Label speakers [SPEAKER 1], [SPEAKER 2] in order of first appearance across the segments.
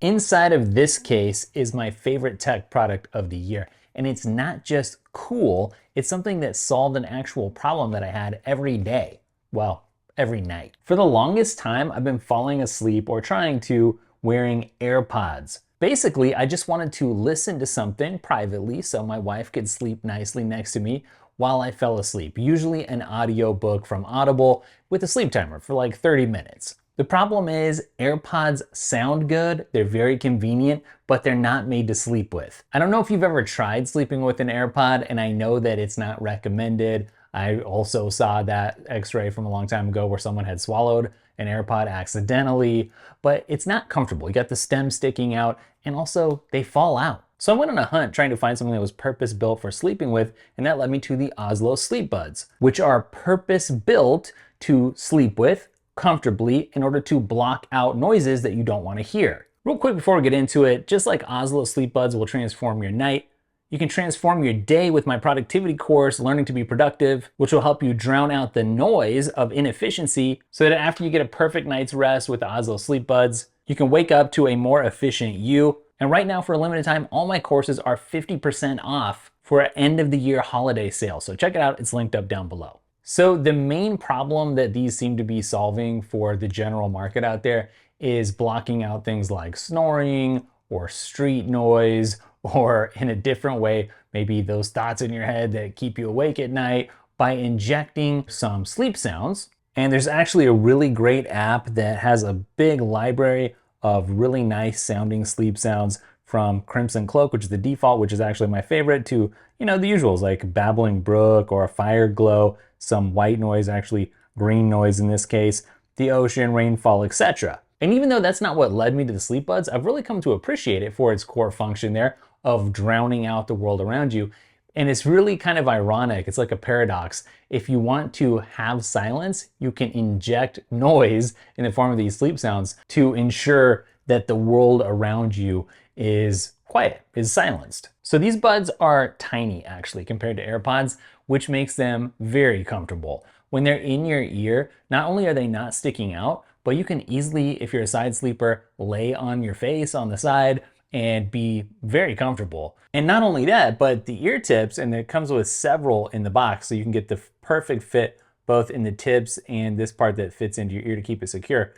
[SPEAKER 1] Inside of this case is my favorite tech product of the year. And it's not just cool, it's something that solved an actual problem that I had every day. Well, every night. For the longest time, I've been falling asleep or trying to wearing AirPods. Basically, I just wanted to listen to something privately so my wife could sleep nicely next to me while I fell asleep. Usually an audio book from Audible with a sleep timer for like 30 minutes. The problem is AirPods sound good, they're very convenient, but they're not made to sleep with. I don't know if you've ever tried sleeping with an AirPod, and I know that it's not recommended. I also saw that x-ray from a long time ago where someone had swallowed an AirPod accidentally, but it's not comfortable. You got the stem sticking out, and also they fall out. So I went on a hunt trying to find something that was purpose built for sleeping with, and that led me to the OZLO Sleepbuds, which are purpose built to sleep with comfortably in order to block out noises that you don't want to hear. Real quick before we get into it, just like OZLO Sleepbuds will transform your night, you can transform your day with my productivity course, Learning to be Productive, which will help you drown out the noise of inefficiency so that after you get a perfect night's rest with the OZLO Sleepbuds, you can wake up to a more efficient you. And right now, for a limited time, all my courses are 50% off for an end of the year holiday sale. So check it out, it's linked up down below. So the main problem that these seem to be solving for the general market out there is blocking out things like snoring or street noise, or in a different way, maybe those thoughts in your head that keep you awake at night by injecting some sleep sounds. And there's actually a really great app that has a big library of really nice sounding sleep sounds, from Crimson Cloak, which is the default, which is actually my favorite, to, the usuals like Babbling Brook or Fire Glow, some white noise, actually green noise in this case, the ocean, rainfall, etc. And even though that's not what led me to the Sleepbuds, I've really come to appreciate it for its core function there of drowning out the world around you. And it's really kind of ironic. It's like a paradox. If you want to have silence, you can inject noise in the form of these sleep sounds to ensure that the world around you is quiet, is silenced. So these buds are tiny actually compared to AirPods, which makes them very comfortable. When they're in your ear, not only are they not sticking out, but you can easily, if you're a side sleeper, lay on your face on the side and be very comfortable. And not only that, but the ear tips, and it comes with several in the box, so you can get the perfect fit both in the tips and this part that fits into your ear to keep it secure.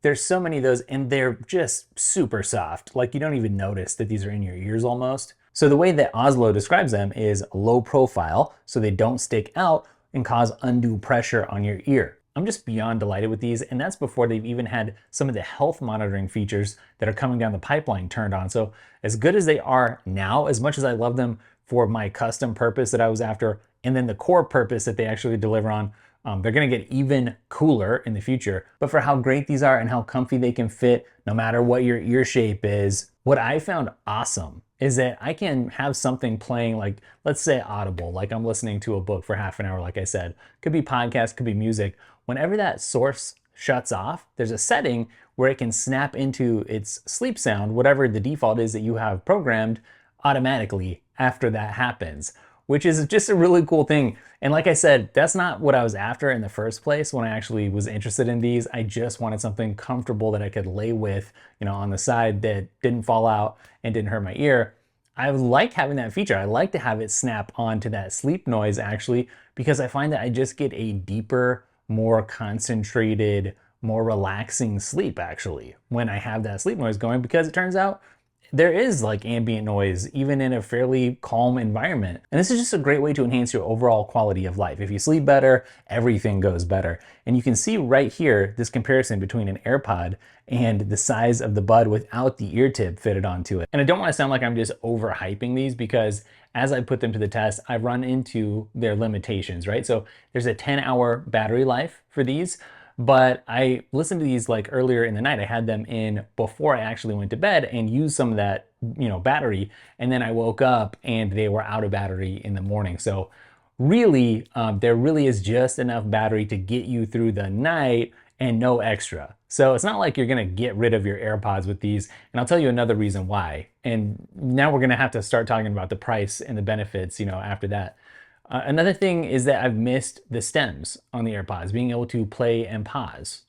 [SPEAKER 1] There's so many of those, and they're just super soft. Like, you don't even notice that these are in your ears almost. So the way that OZLO describes them is low profile, so they don't stick out and cause undue pressure on your ear. I'm just beyond delighted with these, and that's before they've even had some of the health monitoring features that are coming down the pipeline turned on. So as good as they are now, as much as I love them for my custom purpose that I was after, and then the core purpose that they actually deliver on, they're gonna get even cooler in the future. But for how great these are and how comfy they can fit, no matter what your ear shape is, what I found awesome is that I can have something playing, like, let's say Audible, like I'm listening to a book for half an hour, like I said. Could be podcast, could be music. Whenever that source shuts off, there's a setting where it can snap into its sleep sound, whatever the default is that you have programmed, automatically after that happens, which is just a really cool thing. And like I said, that's not what I was after in the first place when I actually was interested in these. I just wanted something comfortable that I could lay with, on the side that didn't fall out and didn't hurt my ear. I like having that feature. I like to have it snap onto that sleep noise actually, because I find that I just get a deeper, more concentrated, more relaxing sleep actually when I have that sleep noise going, because it turns out there is like ambient noise even in a fairly calm environment. And this is just a great way to enhance your overall quality of life. If you sleep better, everything goes better. And you can see right here this comparison between an AirPod and the size of the bud without the ear tip fitted onto it. And I don't want to sound like I'm just overhyping these, because as I put them to the test, I've run into their limitations, right? So there's a 10-hour battery life for these, but I listened to these like earlier in the night. I had them in before I actually went to bed and used some of that, battery. And then I woke up and they were out of battery in the morning. So really, there really is just enough battery to get you through the night and no extra. So it's not like you're gonna get rid of your AirPods with these. And I'll tell you another reason why. And now we're gonna have to start talking about the price and the benefits, after that. Another thing is that I've missed the stems on the AirPods, being able to play and pause,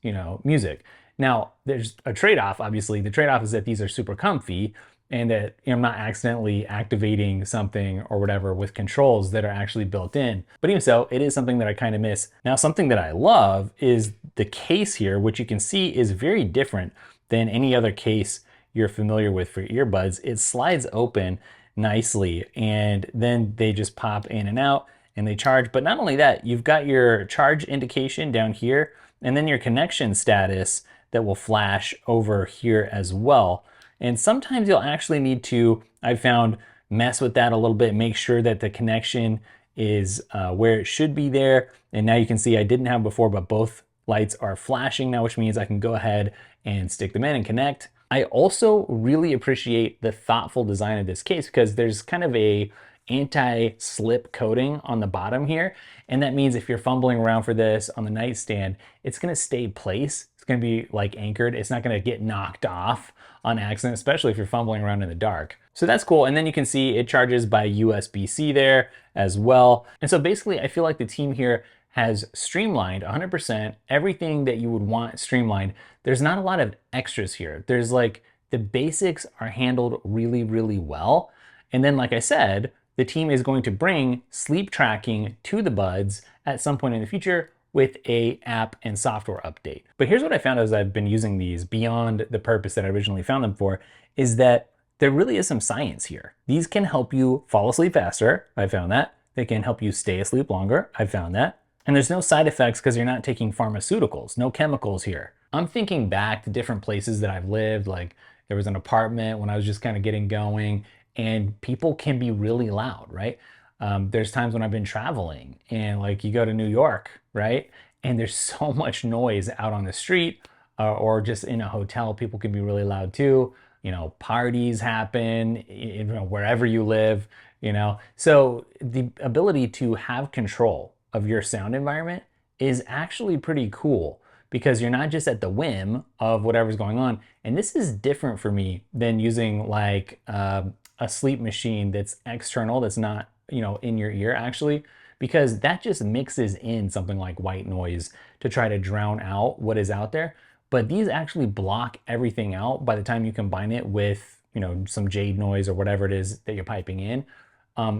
[SPEAKER 1] music. Now, there's a trade-off, obviously. The trade-off is that these are super comfy and that I'm not accidentally activating something or whatever with controls that are actually built in. But even so, it is something that I kind of miss. Now, something that I love is the case here, which you can see is very different than any other case you're familiar with for earbuds. It slides open nicely and then they just pop in and out and they charge. But not only that, you've got your charge indication down here and then your connection status that will flash over here as well. And sometimes you'll actually need to, I've found, mess with that a little bit, make sure that the connection is where it should be there. And now you can see I didn't have before, but both lights are flashing now, which means I can go ahead and stick them in and connect. I also really appreciate the thoughtful design of this case because there's kind of a anti-slip coating on the bottom here. And that means if you're fumbling around for this on the nightstand, it's gonna stay place. It's gonna be like anchored. It's not gonna get knocked off on accident, especially if you're fumbling around in the dark. So that's cool. And then you can see it charges by USB-C there as well. And so basically I feel like the team here has streamlined 100% everything that you would want streamlined. There's not a lot of extras here. There's like the basics are handled really, really well. And then like I said, the team is going to bring sleep tracking to the buds at some point in the future with a app and software update. But here's what I found as I've been using these beyond the purpose that I originally found them for, is that there really is some science here. These can help you fall asleep faster. I found that. They can help you stay asleep longer. I found that. And there's no side effects because you're not taking pharmaceuticals, no chemicals here. I'm thinking back to different places that I've lived, like there was an apartment when I was just kind of getting going, and people can be really loud, right? There's times when I've been traveling and like you go to New York, right? And there's so much noise out on the street or just in a hotel, people can be really loud too. You know, parties happen, you know, wherever you live, you know. So the ability to have control of your sound environment is actually pretty cool because you're not just at the whim of whatever's going on. And this is different for me than using like a sleep machine that's external, that's not, you know, in your ear actually, because that just mixes in something like white noise to try to drown out what is out there. But these actually block everything out by the time you combine it with, you know, some jade noise or whatever it is that you're piping in.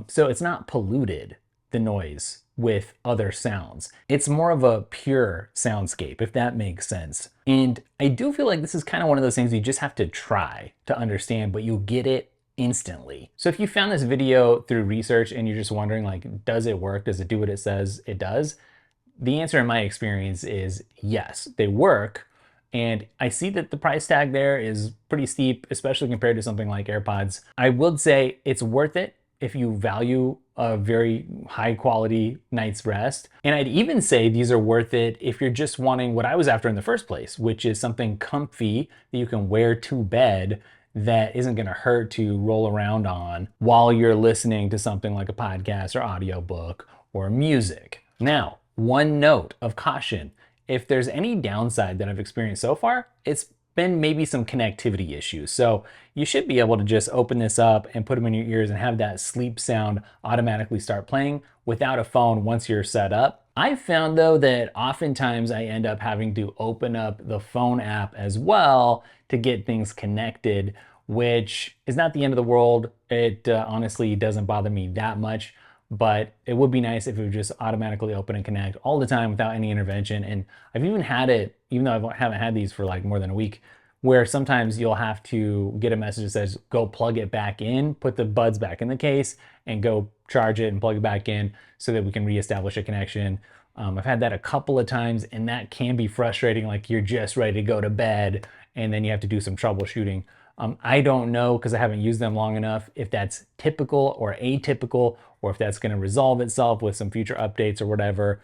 [SPEAKER 1] So it's not polluted, the noise, with other sounds. It's more of a pure soundscape, if that makes sense. And I do feel like this is kind of one of those things you just have to try to understand, but you'll get it instantly. So if you found this video through research and you're just wondering like, does it work? Does it do what it says it does? The answer in my experience is yes, they work. And I see that the price tag there is pretty steep, especially compared to something like AirPods. I would say it's worth it if you value a very high quality night's rest. And I'd even say these are worth it if you're just wanting what I was after in the first place, which is something comfy that you can wear to bed that isn't gonna hurt to roll around on while you're listening to something like a podcast or audiobook or music. Now, one note of caution. If there's any downside that I've experienced so far, it's been maybe some connectivity issues. So you should be able to just open this up and put them in your ears and have that sleep sound automatically start playing without a phone once you're set up. I've found though that oftentimes I end up having to open up the phone app as well to get things connected, which is not the end of the world. It honestly doesn't bother me that much. But it would be nice if it would just automatically open and connect all the time without any intervention. And I've even had it, even though I haven't had these for like more than a week, where sometimes you'll have to get a message that says, go plug it back in, put the buds back in the case and go charge it and plug it back in so that we can reestablish a connection. I've had that a couple of times and that can be frustrating. Like you're just ready to go to bed and then you have to do some troubleshooting. I don't know, because I haven't used them long enough, if that's typical or atypical, or if that's going to resolve itself with some future updates or whatever.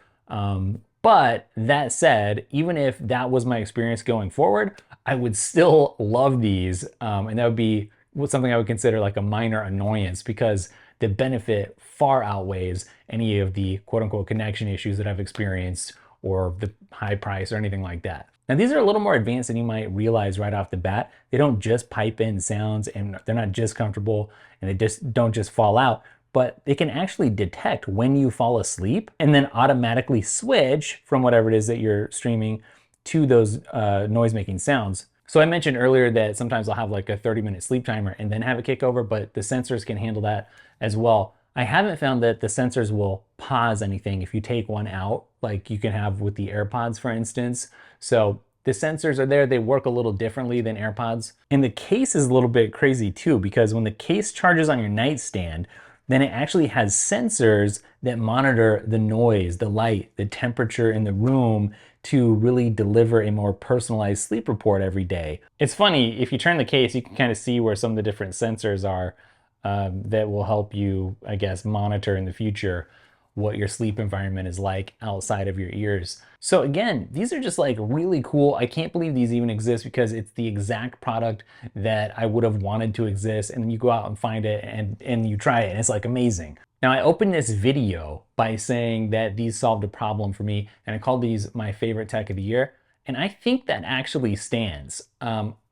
[SPEAKER 1] But that said, even if that was my experience going forward, I would still love these. And that would be something I would consider like a minor annoyance because the benefit far outweighs any of the quote unquote connection issues that I've experienced or the high price or anything like that. Now these are a little more advanced than you might realize right off the bat. They don't just pipe in sounds and they're not just comfortable and they just don't just fall out, but they can actually detect when you fall asleep and then automatically switch from whatever it is that you're streaming to those noise-making sounds. So I mentioned earlier that sometimes I'll have like a 30-minute sleep timer and then have it kick over, but the sensors can handle that as well. I haven't found that the sensors will pause anything if you take one out, like you can have with the AirPods, for instance. So the sensors are there. They work a little differently than AirPods. And the case is a little bit crazy too, because when the case charges on your nightstand, then it actually has sensors that monitor the noise, the light, the temperature in the room to really deliver a more personalized sleep report every day. It's funny, if you turn the case, you can kind of see where some of the different sensors are that will help you, I guess, monitor in the future what your sleep environment is like outside of your ears. So again, these are just like really cool. I can't believe these even exist because it's the exact product that I would have wanted to exist. And then you go out and find it and you try it and it's like amazing. Now I opened this video by saying that these solved a problem for me and I called these my favorite tech of the year. And I think that actually stands.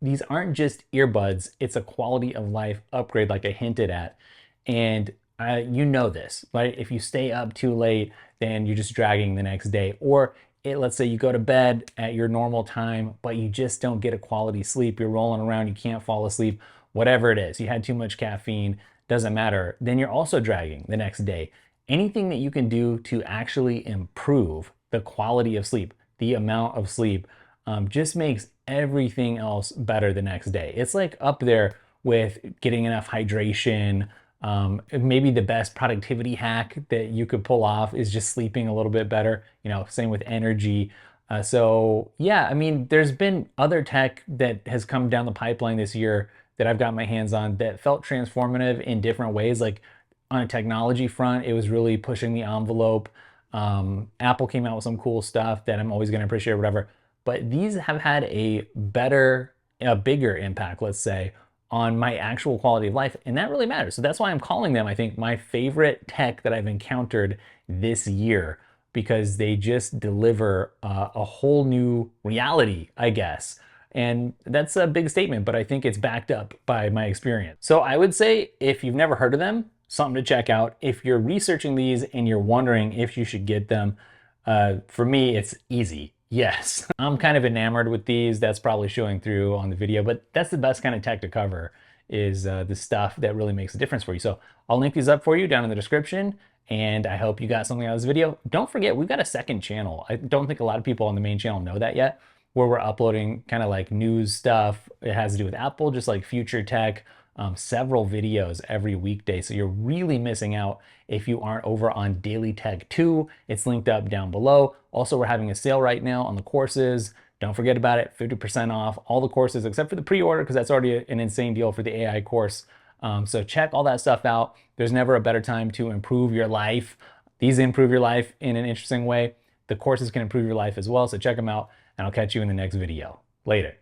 [SPEAKER 1] These aren't just earbuds, it's a quality of life upgrade like I hinted at. And you know this, right? If you stay up too late, then you're just dragging the next day. Or let's say you go to bed at your normal time, but you just don't get a quality sleep. You're rolling around, you can't fall asleep, whatever it is. You had too much caffeine, doesn't matter. Then you're also dragging the next day. Anything that you can do to actually improve the quality of sleep, the amount of sleep, just makes everything else better the next day. It's like up there with getting enough hydration. Maybe the best productivity hack that you could pull off is just sleeping a little bit better, same with energy. So yeah, I mean, there's been other tech that has come down the pipeline this year that I've got my hands on that felt transformative in different ways. Like on a technology front, it was really pushing the envelope. Apple came out with some cool stuff that I'm always going to appreciate, whatever. But these have had a bigger impact, let's say, on my actual quality of life, and that really matters. So that's why I'm calling them, I think, my favorite tech that I've encountered this year, because they just deliver a whole new reality, I guess. And that's a big statement, but I think it's backed up by my experience. So I would say if you've never heard of them, something to check out. If you're researching these and you're wondering if you should get them, for me, it's easy. Yes, I'm kind of enamored with these. That's probably showing through on the video, but that's the best kind of tech to cover is the stuff that really makes a difference for you. So I'll link these up for you down in the description, and I hope you got something out of this video. Don't forget, we've got a second channel. I don't think a lot of people on the main channel know that yet, where we're uploading kind of like news stuff. It has to do with Apple, just like future tech, several videos every weekday. So you're really missing out if you aren't over on Daily Tech 2. It's linked up down below. Also, we're having a sale right now on the courses. Don't forget about it, 50% off all the courses except for the pre-order, because that's already an insane deal for the AI course. So check all that stuff out. There's never a better time to improve your life. These improve your life in an interesting way. The courses can improve your life as well. So check them out, and I'll catch you in the next video. Later.